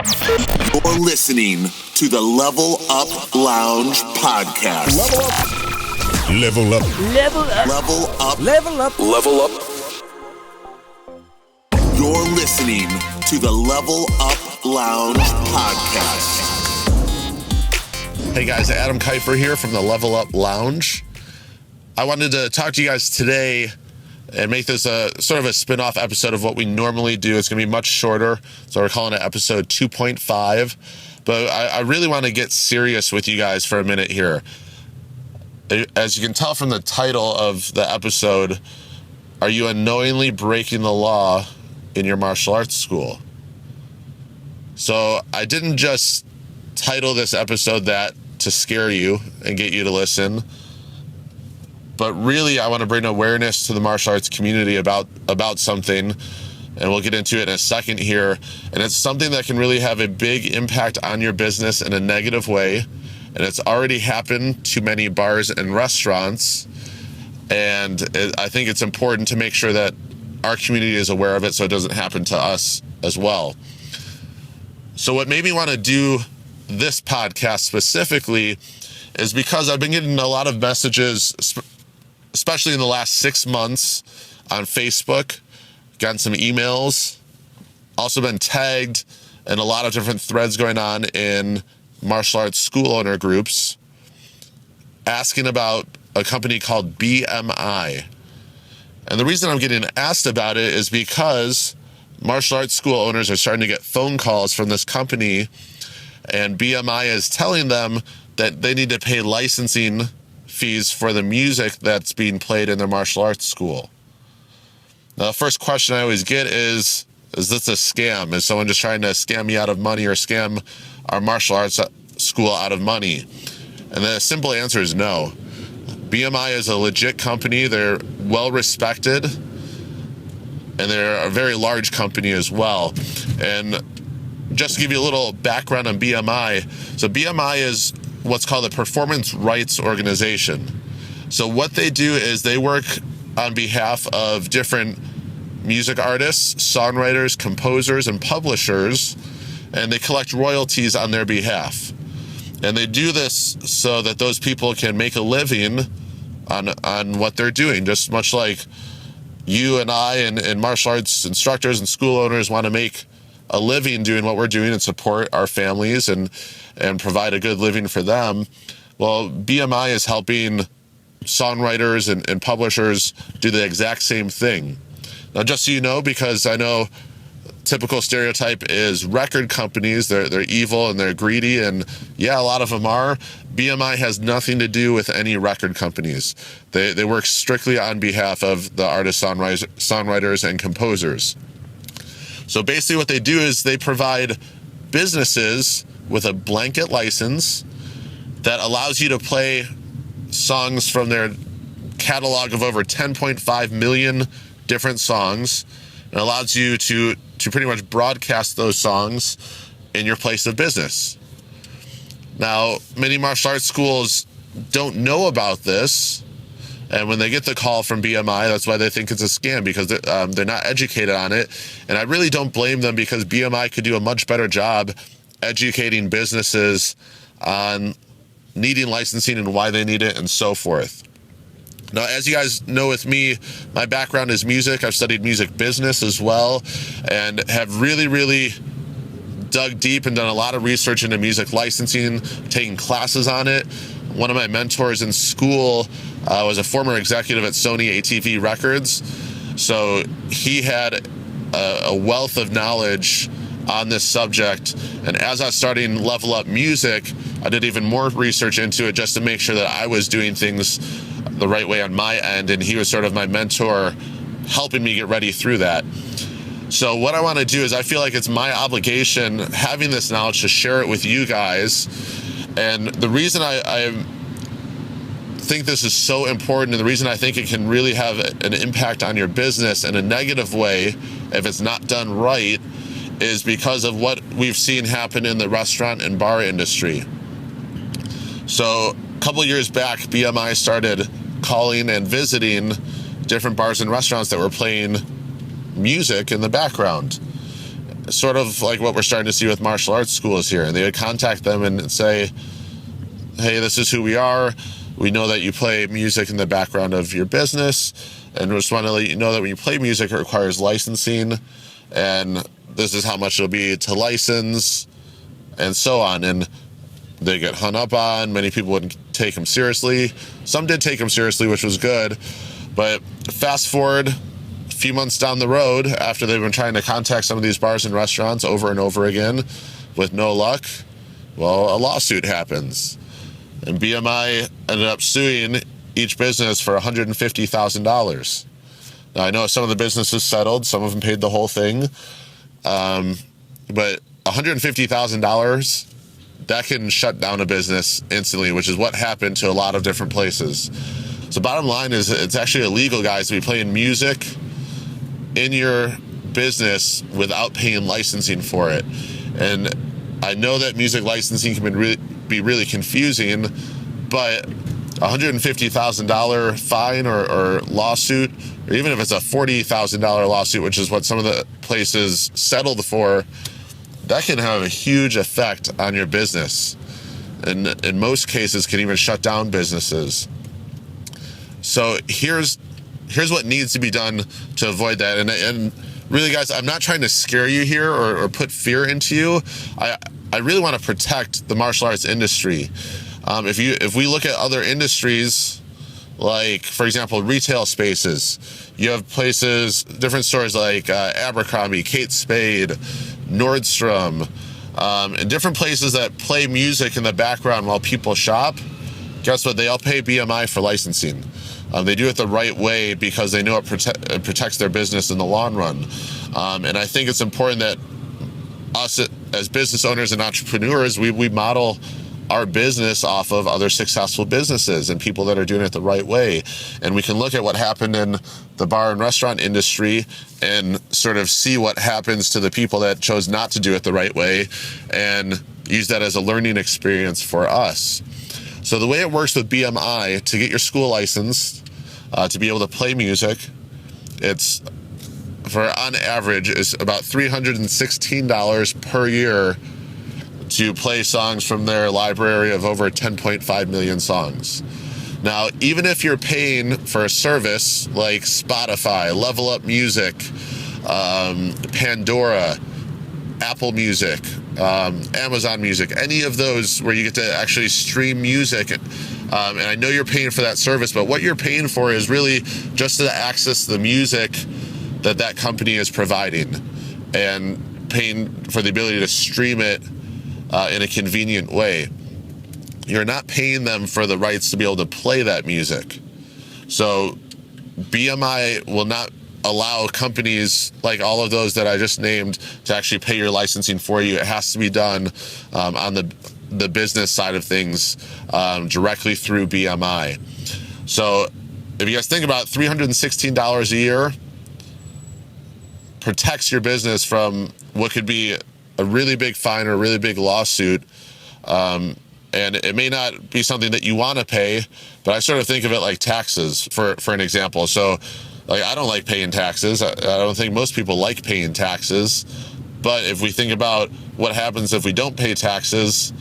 You're listening to the Level Up Lounge podcast. Level up. Level up. Level up. Level up. Level up. You're listening to the Level Up Lounge podcast. Hey guys, Adam Keifer here from the Level Up Lounge. I wanted to talk to you guys today and make this a sort of a spin-off episode of what we normally do. It's going to be much shorter, so we're calling it episode 2.5. But I really want to get serious with you guys for a minute here. As you can tell from the title of the episode, are you unknowingly breaking the law in your martial arts school? So I didn't just title this episode that to scare you and get you to listen, but really I want to bring awareness to the martial arts community about something, and we'll get into it in a second here. And it's something that can really have a big impact on your business in a negative way, and it's already happened to many bars and restaurants, and I think it's important to make sure that our community is aware of it so it doesn't happen to us as well. So what made me want to do this podcast specifically is because I've been getting a lot of messages, especially in the last 6 months on Facebook, gotten some emails, also been tagged in a lot of different threads going on in martial arts school owner groups, asking about a company called BMI. And the reason I'm getting asked about it is because martial arts school owners are starting to get phone calls from this company, and BMI is telling them that they need to pay licensing fees for the music that's being played in their martial arts school. Now, the first question I always get is this a scam? Is someone just trying to scam me out of money or scam our martial arts school out of money? And the simple answer is no. BMI is a legit company. They're well respected, and they're a very large company as well. And just to give you a little background on BMI, so BMI is what's called a performance rights organization. So what they do is they work on behalf of different music artists, songwriters, composers, and publishers, and they collect royalties on their behalf. And they do this so that those people can make a living on what they're doing, just much like you and I and martial arts instructors and school owners want to make a living doing what we're doing and support our families and provide a good living for them. Well, BMI is helping songwriters and publishers do the exact same thing. Now, just so you know, because I know typical stereotype is record companies, they're evil and they're greedy, and yeah, a lot of them are. BMI has nothing to do with any record companies. They work strictly on behalf of the artists, songwriters, and composers. So basically what they do is they provide businesses with a blanket license that allows you to play songs from their catalog of over 10.5 million different songs, and allows you to pretty much broadcast those songs in your place of business. Now, many martial arts schools don't know about this, and when they get the call from BMI, that's why they think it's a scam, because they're not educated on it. And I really don't blame them, because BMI could do a much better job educating businesses on needing licensing and why they need it and so forth. Now, as you guys know with me, my background is music. I've studied music business as well, and have really, really dug deep and done a lot of research into music licensing, taking classes on it. One of my mentors in school was a former executive at Sony ATV Records. So he had a wealth of knowledge on this subject. And as I was starting Level Up Music, I did even more research into it just to make sure that I was doing things the right way on my end. And he was sort of my mentor, helping me get ready through that. So what I want to do is, I feel like it's my obligation, having this knowledge, to share it with you guys. And the reason I think this is so important, and the reason I think it can really have an impact on your business in a negative way if it's not done right, is because of what we've seen happen in the restaurant and bar industry. So a couple of years back, BMI started calling and visiting different bars and restaurants that were playing music in the background. sort of like what we're starting to see with martial arts schools here. And they would contact them and say, hey, this is who we are. We know that you play music in the background of your business, and we just want to let you know that when you play music, it requires licensing, and this is how much it'll be to license, and so on. And they get hung up on. Many people wouldn't take them seriously. Some did take them seriously, which was good. But fast forward a few months down the road, after they've been trying to contact some of these bars and restaurants over and over again with no luck, well, a lawsuit happens. And BMI ended up suing each business for $150,000. Now, I know some of the businesses settled. Some of them paid the whole thing. But $150,000, that can shut down a business instantly, which is what happened to a lot of different places. So bottom line is it's actually illegal, guys, to be playing music in your business without paying licensing for it. And I know that music licensing can be really confusing, but $150,000 fine or lawsuit, or even if it's a $40,000 lawsuit, which is what some of the places settled for, that can have a huge effect on your business, and in most cases can even shut down businesses. So here's what needs to be done to avoid that. And really, guys, I'm not trying to scare you here or put fear into you. I really want to protect the martial arts industry. If we look at other industries, like, for example, retail spaces, you have places, different stores like Abercrombie, Kate Spade, Nordstrom, and different places that play music in the background while people shop. Guess what? They all pay BMI for licensing. They do it the right way because they know it protects their business in the long run. And I think it's important that us as business owners and entrepreneurs, we model our business off of other successful businesses and people that are doing it the right way. And we can look at what happened in the bar and restaurant industry and sort of see what happens to the people that chose not to do it the right way and use that as a learning experience for us. So the way it works with BMI, to get your school license, to be able to play music, it's on average is about $316 per year to play songs from their library of over 10.5 million songs. Now, even if you're paying for a service like Spotify, Level Up Music, Pandora, Apple Music, Amazon Music, any of those where you get to actually stream music, and I know you're paying for that service, but what you're paying for is really just to access the music that company is providing, and paying for the ability to stream it in a convenient way. You're not paying them for the rights to be able to play that music. So BMI will not allow companies like all of those that I just named to actually pay your licensing for you. It has to be done on the business side of things, directly through BMI. So if you guys think about $316 a year protects your business from what could be a really big fine or a really big lawsuit. And it may not be something that you want to pay, but I sort of think of it like taxes for an example. So like, I don't like paying taxes. I don't think most people like paying taxes. But if we think about what happens if we don't pay taxes,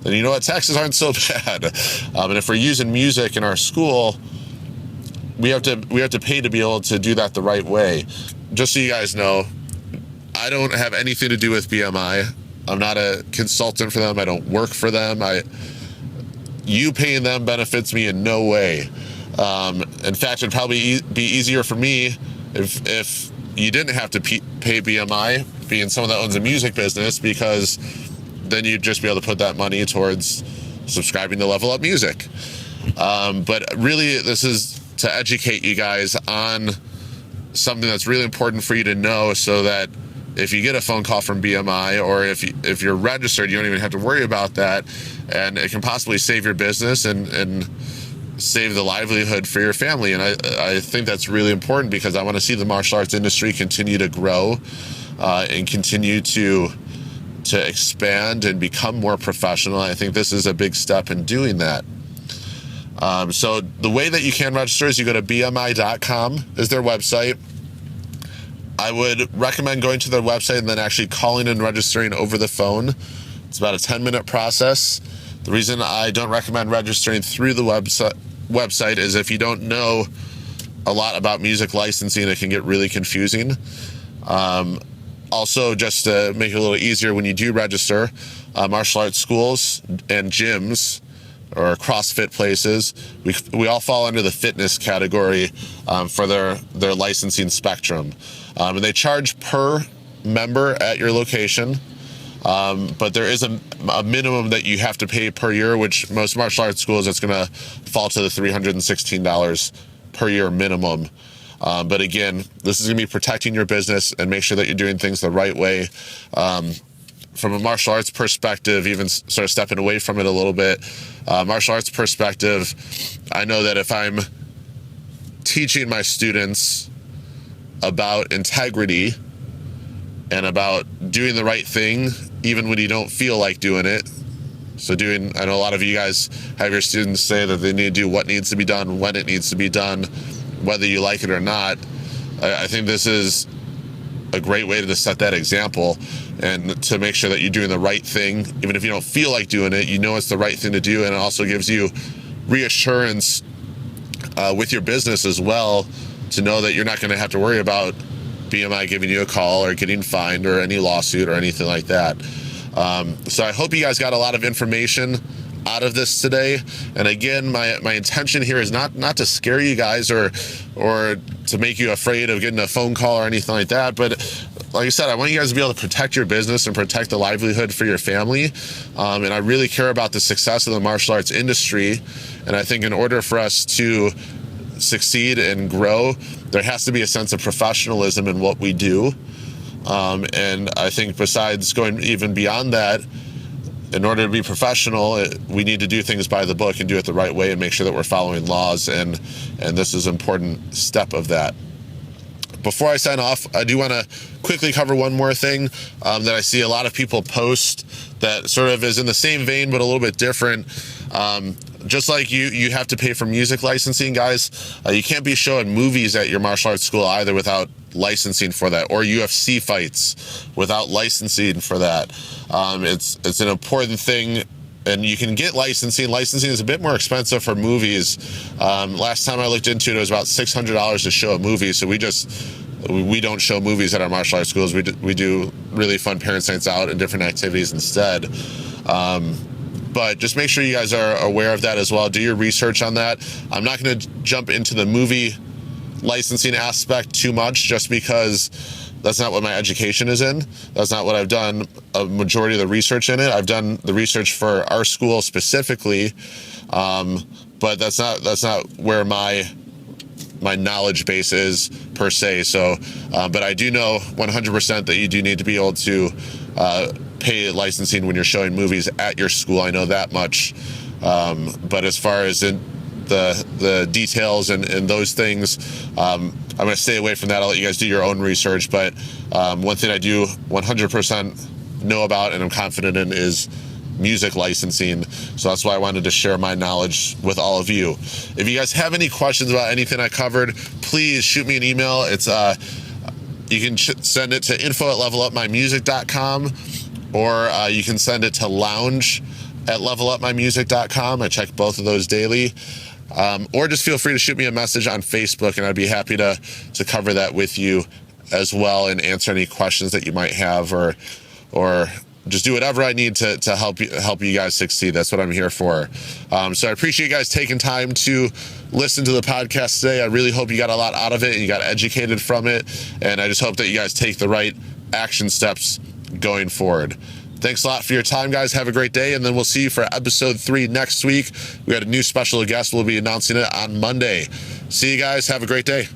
then you know what? Taxes aren't so bad. And if we're using music in our school, we have to pay to be able to do that the right way. Just so you guys know, I don't have anything to do with BMI. I'm not a consultant for them. I don't work for them. You paying them benefits me in no way. In fact, it'd probably be easier for me if you didn't have to pay BMI, being someone that owns a music business, because then you'd just be able to put that money towards subscribing to Level Up Music. But really, this is to educate you guys on something that's really important for you to know, so that if you get a phone call from BMI, or if you're registered, you don't even have to worry about that, and it can possibly save your business and save the livelihood for your family. And I think that's really important, because I want to see the martial arts industry continue to grow and continue to expand and become more professional. I think this is a big step in doing that. So the way that you can register is you go to BMI.com is their website. I would recommend going to their website and then actually calling and registering over the phone. It's about a 10-minute process. The reason I don't recommend registering through the website is if you don't know a lot about music licensing, it can get really confusing. Also, just to make it a little easier, when you do register, martial arts schools and gyms or CrossFit places, we all fall under the fitness category for their licensing spectrum. And they charge per member at your location, but there is a minimum that you have to pay per year, which most martial arts schools, it's going to fall to the $316 per year minimum. But again, this is going to be protecting your business and make sure that you're doing things the right way. From a martial arts perspective, even sort of stepping away from it a little bit, martial arts perspective, I know that if I'm teaching my students about integrity and about doing the right thing, even when you don't feel like doing it. So I know a lot of you guys have your students say that they need to do what needs to be done, when it needs to be done, whether you like it or not. I think this is a great way to set that example and to make sure that you're doing the right thing. Even if you don't feel like doing it, you know it's the right thing to do, and it also gives you reassurance with your business as well, to know that you're not going to have to worry about BMI giving you a call or getting fined or any lawsuit or anything like that. So I hope you guys got a lot of information out of this today. And again, my intention here is not to scare you guys or to make you afraid of getting a phone call or anything like that. But like I said, I want you guys to be able to protect your business and protect the livelihood for your family. And I really care about the success of the martial arts industry. And I think in order for us to succeed and grow, there has to be a sense of professionalism in what we do. And I think besides going even beyond that, in order to be professional, we need to do things by the book and do it the right way and make sure that we're following laws. And this is an important step of that. Before I sign off, I do want to quickly cover one more thing that I see a lot of people post that sort of is in the same vein, but a little bit different. Just like you have to pay for music licensing, guys, you can't be showing movies at your martial arts school either without licensing for that, or UFC fights without licensing for that. It's an important thing, and you can get licensing. Licensing is a bit more expensive for movies. Last time I looked into it, it was about $600 to show a movie. So we don't show movies at our martial arts schools. We do really fun parent nights out and different activities instead. But just make sure you guys are aware of that as well. Do your research on that. I'm not going to jump into the movie licensing aspect too much, just because that's not what my education is in. That's not what I've done a majority of the research in it. I've done the research for our school specifically, but that's not where my knowledge base is per se. So, but I do know 100% that you do need to be able to pay licensing when you're showing movies at your school. I know that much. But as far as the details and those things, I'm going to stay away from that. I'll let you guys do your own research. But one thing I do 100% know about and I'm confident in is music licensing. So that's why I wanted to share my knowledge with all of you. If you guys have any questions about anything I covered, please shoot me an email. It's you can send it to info@levelupmymusic.com, or you can send it to lounge@levelupmymusic.com. I check both of those daily. Or just feel free to shoot me a message on Facebook, and I'd be happy to cover that with you as well and answer any questions that you might have, or just do whatever I need to help you guys succeed. That's what I'm here for. So I appreciate you guys taking time to listen to the podcast today. I really hope you got a lot out of it and you got educated from it. And I just hope that you guys take the right action steps going forward. Thanks a lot for your time, guys. Have a great day. And then we'll see you for episode 3 next week. We got a new special guest. We'll be announcing it on Monday. See you guys. Have a great day.